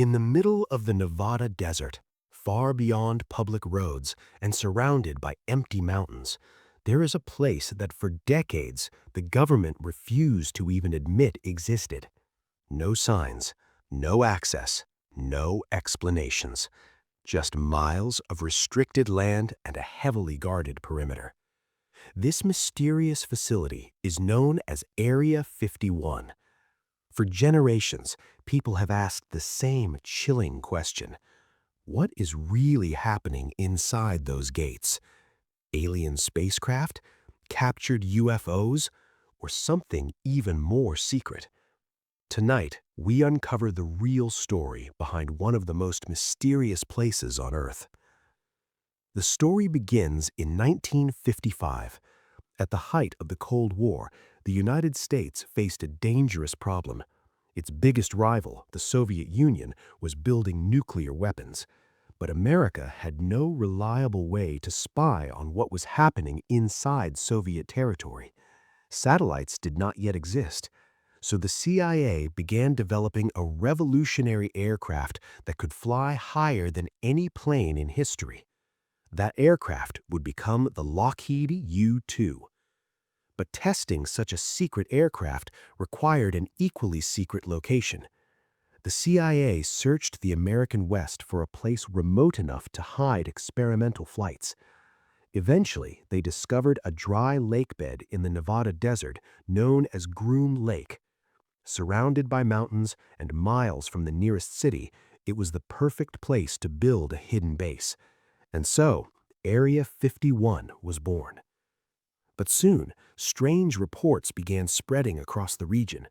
In the middle of the Nevada desert, far beyond public roads and surrounded by empty mountains, there is a place that for decades the government refused to even admit existed. No signs, no access, no explanations. Just miles of restricted land and a heavily guarded perimeter. This mysterious facility is known as Area 51. For generations, people have asked the same chilling question. What is really happening inside those gates? Alien spacecraft? Captured UFOs? Or something even more secret? Tonight, we uncover the real story behind one of the most mysterious places on Earth. The story begins in 1955. At the height of the Cold War, the United States faced a dangerous problem. Its biggest rival, the Soviet Union, was building nuclear weapons. But America had no reliable way to spy on what was happening inside Soviet territory. Satellites did not yet exist, so the CIA began developing a revolutionary aircraft that could fly higher than any plane in history. That aircraft would become the Lockheed U-2. But testing such a secret aircraft required an equally secret location. The CIA searched the American West for a place remote enough to hide experimental flights. Eventually, they discovered a dry lake bed in the Nevada desert known as Groom Lake. Surrounded by mountains and miles from the nearest city, it was the perfect place to build a hidden base. And so, Area 51 was born. But soon, strange reports began spreading across the region.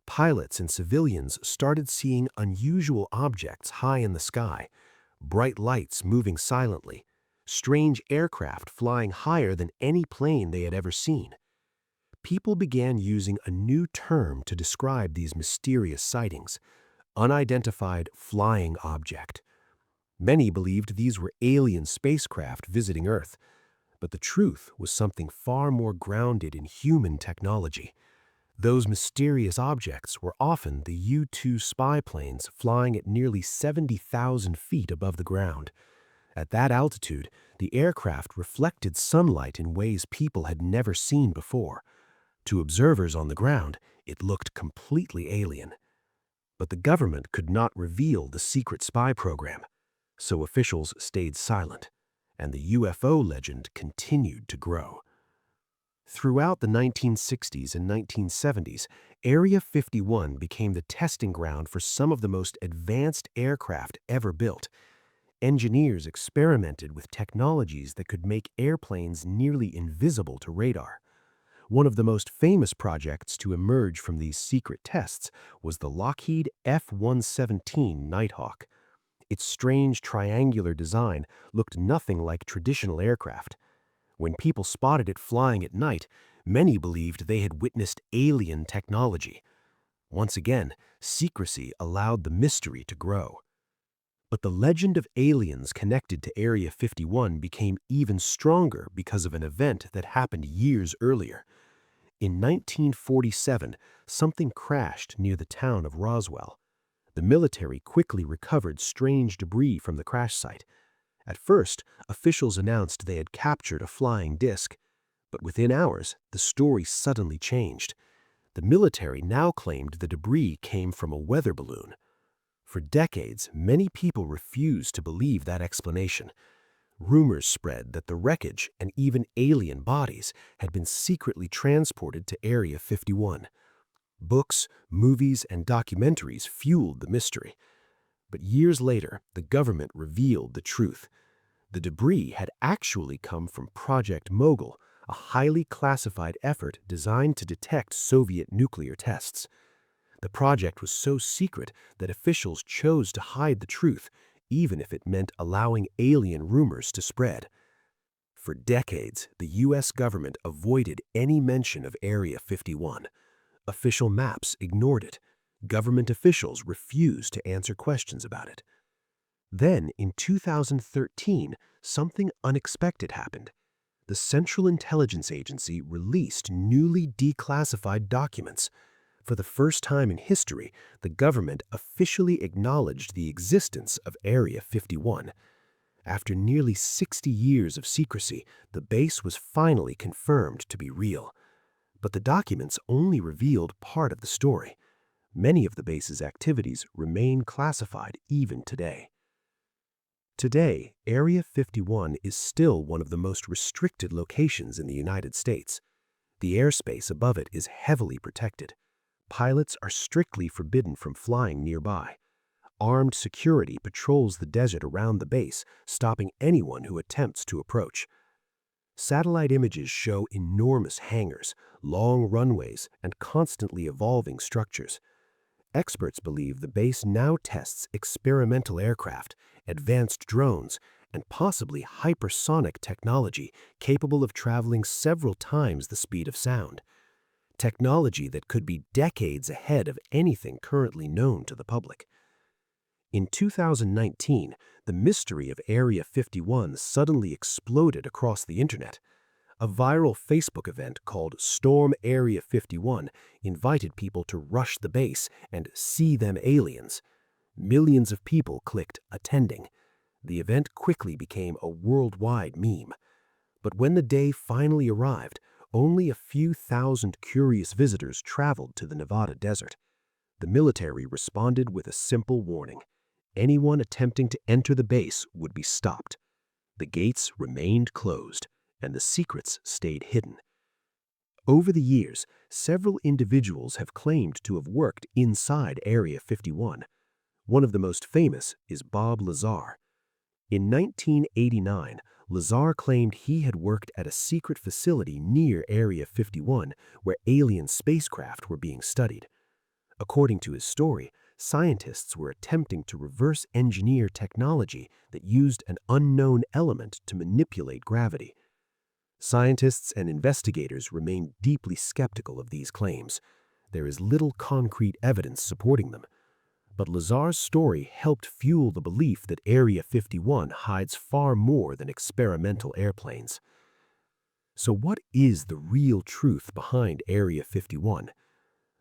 Pilots and civilians started seeing unusual objects high in the sky, bright lights moving silently, strange aircraft flying higher than any plane they had ever seen. People began using a new term to describe these mysterious sightings: unidentified flying object. Many believed these were alien spacecraft visiting Earth, but the truth was something far more grounded in human technology. Those mysterious objects were often the U-2 spy planes flying at nearly 70,000 feet above the ground. At that altitude, the aircraft reflected sunlight in ways people had never seen before. To observers on the ground, it looked completely alien. But the government could not reveal the secret spy program, so officials stayed silent, and the UFO legend continued to grow. Throughout the 1960s and 1970s, Area 51 became the testing ground for some of the most advanced aircraft ever built. Engineers experimented with technologies that could make airplanes nearly invisible to radar. One of the most famous projects to emerge from these secret tests was the Lockheed F-117 Nighthawk. Its strange triangular design looked nothing like traditional aircraft. When people spotted it flying at night, many believed they had witnessed alien technology. Once again, secrecy allowed the mystery to grow. But the legend of aliens connected to Area 51 became even stronger because of an event that happened years earlier. In 1947, something crashed near the town of Roswell. The military quickly recovered strange debris from the crash site. At first, officials announced they had captured a flying disc, but within hours, the story suddenly changed. The military now claimed the debris came from a weather balloon. For decades, many people refused to believe that explanation. Rumors spread that the wreckage and even alien bodies had been secretly transported to Area 51. Books, movies, and documentaries fueled the mystery. But years later, the government revealed the truth. The debris had actually come from Project Mogul, a highly classified effort designed to detect Soviet nuclear tests. The project was so secret that officials chose to hide the truth, even if it meant allowing alien rumors to spread. For decades, the U.S. government avoided any mention of Area 51. Official maps ignored it. Government officials refused to answer questions about it. Then, in 2013, something unexpected happened. The Central Intelligence Agency released newly declassified documents. For the first time in history, the government officially acknowledged the existence of Area 51. After nearly 60 years of secrecy, the base was finally confirmed to be real. But the documents only revealed part of the story. Many of the base's activities remain classified even today. Today, Area 51 is still one of the most restricted locations in the United States. The airspace above it is heavily protected. Pilots are strictly forbidden from flying nearby. Armed security patrols the desert around the base, stopping anyone who attempts to approach. Satellite images show enormous hangars, long runways, and constantly evolving structures. Experts believe the base now tests experimental aircraft, advanced drones, and possibly hypersonic technology capable of traveling several times the speed of sound. Technology that could be decades ahead of anything currently known to the public. In 2019, the mystery of Area 51 suddenly exploded across the internet. A viral Facebook event called Storm Area 51 invited people to rush the base and see them aliens. Millions of people clicked attending. The event quickly became a worldwide meme. But when the day finally arrived, only a few thousand curious visitors traveled to the Nevada desert. The military responded with a simple warning. Anyone attempting to enter the base would be stopped. The gates remained closed, and the secrets stayed hidden. Over the years, several individuals have claimed to have worked inside Area 51. One of the most famous is Bob Lazar. In 1989, Lazar claimed he had worked at a secret facility near Area 51 where alien spacecraft were being studied. According to his story, scientists were attempting to reverse engineer technology that used an unknown element to manipulate gravity. Scientists and investigators remain deeply skeptical of these claims. There is little concrete evidence supporting them. But Lazar's story helped fuel the belief that Area 51 hides far more than experimental airplanes. So what is the real truth behind Area 51?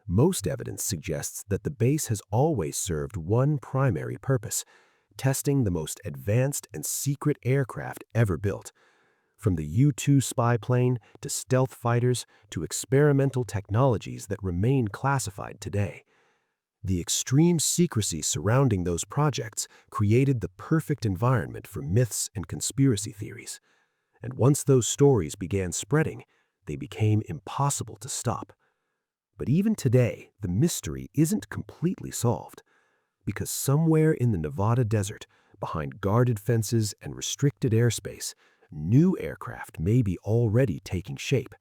Most evidence suggests that the base has always served one primary purpose: testing the most advanced and secret aircraft ever built. From the U-2 spy plane to stealth fighters to experimental technologies that remain classified today. The extreme secrecy surrounding those projects created the perfect environment for myths and conspiracy theories. And once those stories began spreading, they became impossible to stop. But even today, the mystery isn't completely solved, because somewhere in the Nevada desert, behind guarded fences and restricted airspace, new aircraft may be already taking shape,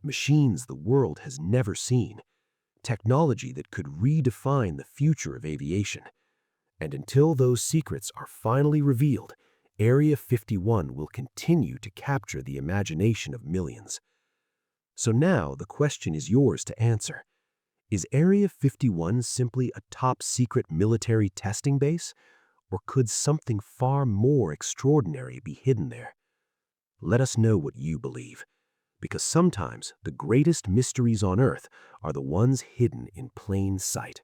machines the world has never seen, technology that could redefine the future of aviation. And until those secrets are finally revealed, Area 51 will continue to capture the imagination of millions. So now the question is yours to answer. Is Area 51 simply a top-secret military testing base, or could something far more extraordinary be hidden there? Let us know what you believe, because sometimes the greatest mysteries on Earth are the ones hidden in plain sight.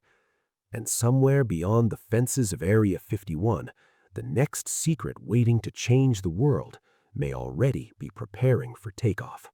And somewhere beyond the fences of Area 51, the next secret waiting to change the world may already be preparing for takeoff.